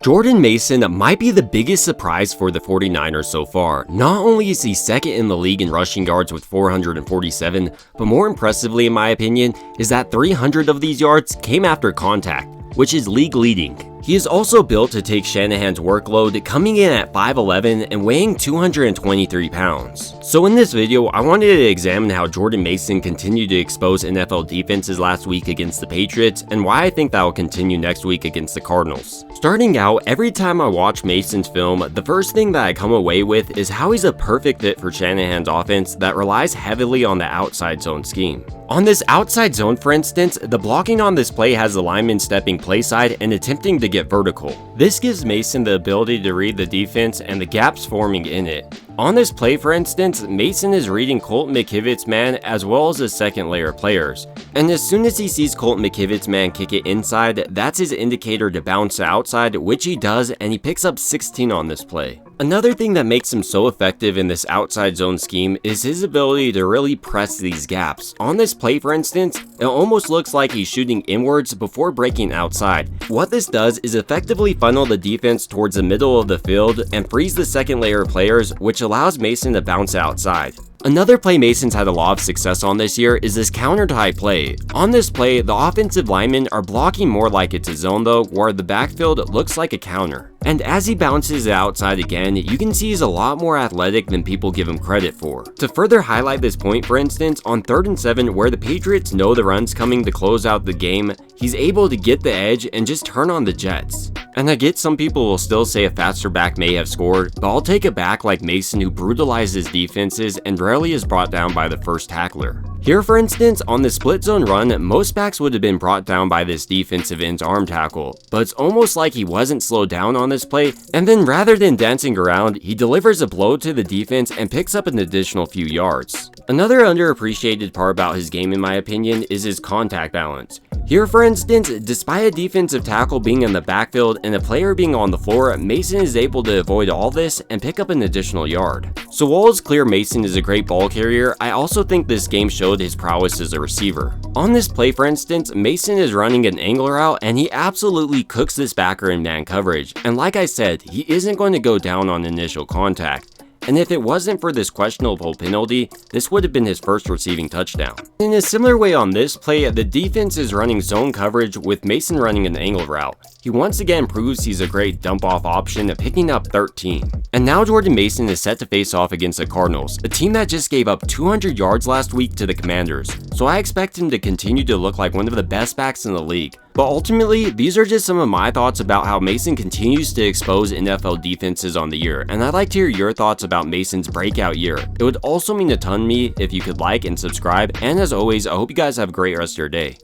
Jordan Mason might be the biggest surprise for the 49ers so far. Not only is he second in the league in rushing yards with 447, but more impressively in my opinion, is that 300 of these yards came after contact, which is league leading. He is also built to take Shanahan's workload, coming in at 5'11 and weighing 223 pounds. So in this video, I wanted to examine how Jordan Mason continued to expose NFL defenses last week against the Patriots, and why I think that will continue next week against the Cardinals. Starting out, every time I watch Mason's film, the first thing that I come away with is how he's a perfect fit for Shanahan's offense that relies heavily on the outside zone scheme. On this outside zone, for instance, the blocking on this play has the lineman stepping play side and attempting to get vertical. This gives Mason the ability to read the defense and the gaps forming in it. On this play, for instance, Mason is reading Colton McKivitz's man as well as his second layer players. And as soon as he sees Colton McKivitz's man kick it inside, that's his indicator to bounce outside, which he does, and he picks up 16 on this play. Another thing that makes him so effective in this outside zone scheme is his ability to really press these gaps. On this play, for instance, it almost looks like he's shooting inwards before breaking outside. What this does is effectively funnel the defense towards the middle of the field and frees the second layer players, which allows Mason to bounce outside. Another play Mason's had a lot of success on this year is this counter tie play. On this play, the offensive linemen are blocking more like it's a zone though, where the backfield looks like a counter. And as he bounces it outside again, you can see he's a lot more athletic than people give him credit for. To further highlight this point, for instance, on 3rd and 7 where the Patriots know the run's coming to close out the game, he's able to get the edge and just turn on the jets. And I get some people will still say a faster back may have scored, but I'll take a back like Mason who brutalizes defenses and rarely is brought down by the first tackler. Here, for instance, on the split zone run, most backs would have been brought down by this defensive end's arm tackle, but it's almost like he wasn't slowed down on this play, and then rather than dancing around, he delivers a blow to the defense and picks up an additional few yards. Another underappreciated part about his game in my opinion is his contact balance. Here, for instance, despite a defensive tackle being in the backfield and a player being on the floor, Mason is able to avoid all this and pick up an additional yard. So while it's clear Mason is a great ball carrier, I also think this game showed his prowess as a receiver. On this play, for instance, Mason is running an angle route and he absolutely cooks this backer in man coverage. And like I said, he isn't going to go down on initial contact. And if it wasn't for this questionable penalty, this would have been his first receiving touchdown. In a similar way on this play, the defense is running zone coverage with Mason running an angle route. He once again proves he's a great dump-off option, picking up 13. And now Jordan Mason is set to face off against the Cardinals, a team that just gave up 200 yards last week to the Commanders. So I expect him to continue to look like one of the best backs in the league. But ultimately, these are just some of my thoughts about how Mason continues to expose NFL defenses on the year, and I'd like to hear your thoughts about Mason's breakout year. It would also mean a ton to me if you could like and subscribe, and as always, I hope you guys have a great rest of your day.